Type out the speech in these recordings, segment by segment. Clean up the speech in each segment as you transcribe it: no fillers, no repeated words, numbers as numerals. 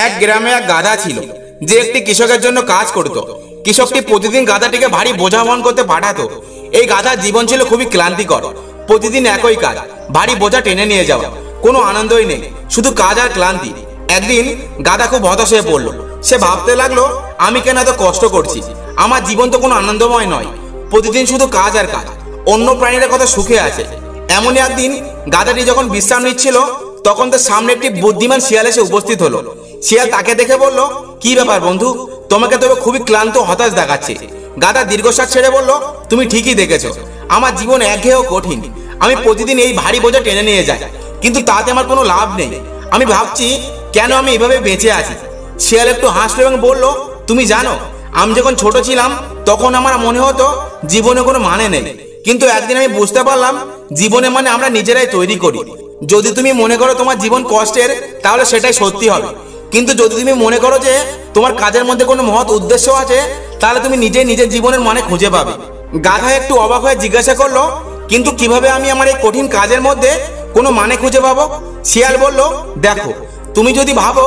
এক গ্রামে এক গাধা ছিল যে একটি কৃষকের জন্য কাজ করত। কৃষকটি প্রতিদিন গাধাটিকে ভারী বোঝা বহন করতে পাঠাতো। এই গাধার জীবন ছিল খুবই ক্লান্তিকর। প্রতিদিন একই কাজ, ভারী বোঝা টেনে নিয়ে যাওয়া, কোনো আনন্দই নেই, শুধু কাজ আর ক্লান্তি। একদিন গাধা খুব হতাশ হয়ে পড়লো। সে ভাবতে লাগলো, আমি কেন এত কষ্ট করছি? আমার জীবন তো কোনো আনন্দময় নয়, প্রতিদিন শুধু কাজ আর কাজ। অন্য প্রাণীরা কত সুখে আছে। এমনই একদিন গাধাটি যখন বিশ্রাম নিচ্ছিল, তখন তার সামনে একটি বুদ্ধিমান শিয়াল এসে উপস্থিত হলো। শিয়াল তাকে দেখে বলল, কি ব্যাপার বন্ধু, তোমাকে তবে খুবই ক্লান্ত হতাশ দেখাচ্ছে। গাধা দীর্ঘশ্বাস ছেড়ে বলল, তুমি ঠিকই দেখেছো, আমার জীবন একঘেয়ে ও কঠিন। আমি প্রতিদিন এই ভারী বোঝা টেনে নিয়ে যাই, কিন্তু তাতে আমার কোনো লাভ নেই। আমি ভাবছি কেন আমি এভাবে বেঁচে আছি। শিয়াল একটু হাসলো এবং বলল, তুমি জানো, আমি যখন ছোট ছিলাম তখন আমার মনে হতো জীবনে কোনো মানে নেই, কিন্তু একদিন আমি বুঝতে পারলাম জীবনে মানে আমরা নিজেরাই তৈরি করি। যদি তুমি মনে করো তোমার জীবন কষ্টের, তাহলে সেটাই সত্যি হবে, কিন্তু যদি তুমি মনে করো যে তোমার কাজের মধ্যে কোনো মহৎ উদ্দেশ্য আছে, তাহলে তুমি নিজেই নিজের জীবনের মানে খুঁজে পাবে। গাধা একটু অবাক হয়ে জিজ্ঞাসা করলো, কিন্তু কিভাবে আমি আমার এই কঠিন কাজের মধ্যে কোনো মানে খুঁজে পাবো? শিয়াল বলল, দেখো, তুমি যদি ভাবো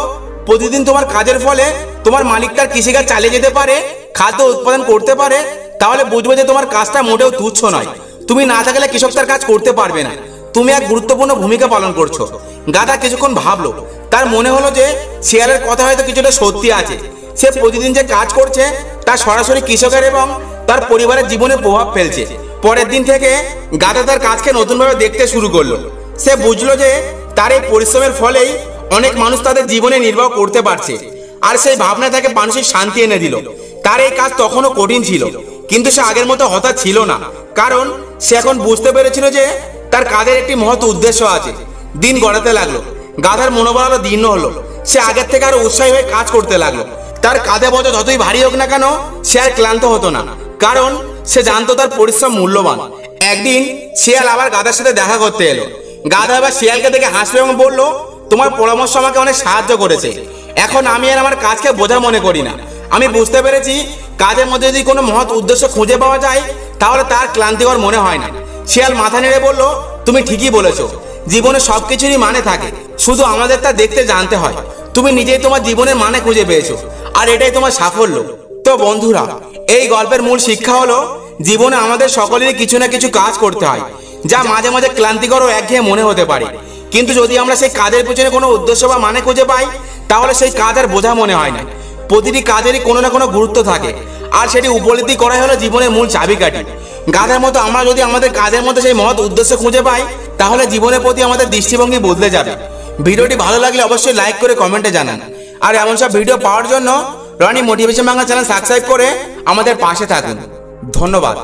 প্রতিদিন তোমার কাজের ফলে তোমার মালিক তার কৃষিকাজ চালিয়ে যেতে পারে, খাদ্য উৎপাদন করতে পারে, তাহলে বুঝবে যে তোমার কাজটা মোটেও তুচ্ছ নয়। তুমি না থাকলে কৃষক তার কাজ করতে পারবে না, তুমি এক গুরুত্বপূর্ণ ভূমিকা পালন করছো। গাধা কিছুক্ষণ ভাবলো। তার মনে হলো যে শিয়ালের কথা হয়তো কিছুটা সত্যি আছে। সে প্রতিদিন যে কাজ করছে তা সরাসরি কৃষকের এবং তার পরিবারের জীবনে প্রভাব ফেলছে। পরের দিন থেকে গাধা তার কাজকে নতুনভাবে দেখতে শুরু করলো। সে বুঝলো যে তার এই পরিশ্রমের ফলেই অনেক মানুষ তাদের জীবনে নির্বাহ করতে পারছে, আর সেই ভাবনা তাকে মানসিক শান্তি এনে দিল। তার এই কাজ তখনও কঠিন ছিল, কিন্তু সে আগের মতো হতাশ ছিল না, কারণ সে এখন বুঝতে পেরেছিল যে তার কাজের একটি মহৎ উদ্দেশ্য আছে। দিন গড়াতে লাগলো। গাধার মনোবল আরো দীর্ণ হলো। সে আগের থেকে আরো উৎসাহী হয়ে কাজ করতে লাগলো। তার কাঁধে বোঝা যতই ভারী হোক না কেন, সে আর ক্লান্ত হতো না, কারণ সে জানতো তার পরিশ্রম মূল্যবান। একদিন শিয়াল আবার গাধার সাথে দেখা করতে এলো। গাধা এবার শিয়ালকে দেখে হাসলো এবং বলল, তোমার পরামর্শ আমাকে অনেক সাহায্য করেছে। এখন আমি আর আমার কাজকে বোঝা মনে করি না। আমি বুঝতে পেরেছি কাজের মধ্যে যদি কোনো মহৎ উদ্দেশ্য খুঁজে পাওয়া যায়, তাহলে তার ক্লান্তিকর মনে হয় না। শিয়াল মাথা নেড়ে বলল, তুমি ঠিকই বলেছো, জীবনে সবকিছুরই মানে থাকে, শুধু আমাদের তা দেখতে জানতে হয়। তুমি নিজেই তোমার জীবনের মানে খুঁজে পেয়েছো, আর এটাই তোমার সাফল্য। তো বন্ধুরা, এই গল্পের মূল শিক্ষা হলো, জীবনে আমাদের সকলেরই কিছু না কিছু কাজ করতে হয়, যা মাঝে মাঝে ক্লান্তিকর ও একঘেয়ে মনে হতে পারে, কিন্তু যদি আমরা সেই কাজের পিছনে কোনো উদ্দেশ্য বা মানে খুঁজে পাই, তাহলে সেই কাজ আর বোঝা মনে হয় না। প্রতিটি কাজেরই কোনো না কোনো গুরুত্ব থাকে, আর সেটি উপলব্ধি করাই হলো জীবনের মূল চাবিকাঠি। গাধার মতো আমরা যদি আমাদের কাজের মধ্যে সেই মহৎ উদ্দেশ্য খুঁজে পাই, তাহলে জীবনের প্রতি আমাদের দৃষ্টিভঙ্গি বদলে যাবে। ভিডিওটি ভালো লাগলে অবশ্যই লাইক করে কমেন্টে জানান, আর এমন সব ভিডিও পাওয়ার জন্য Roni motivation Bangla channel subscribe করে আমাদের পাশে থাকুন। ধন্যবাদ।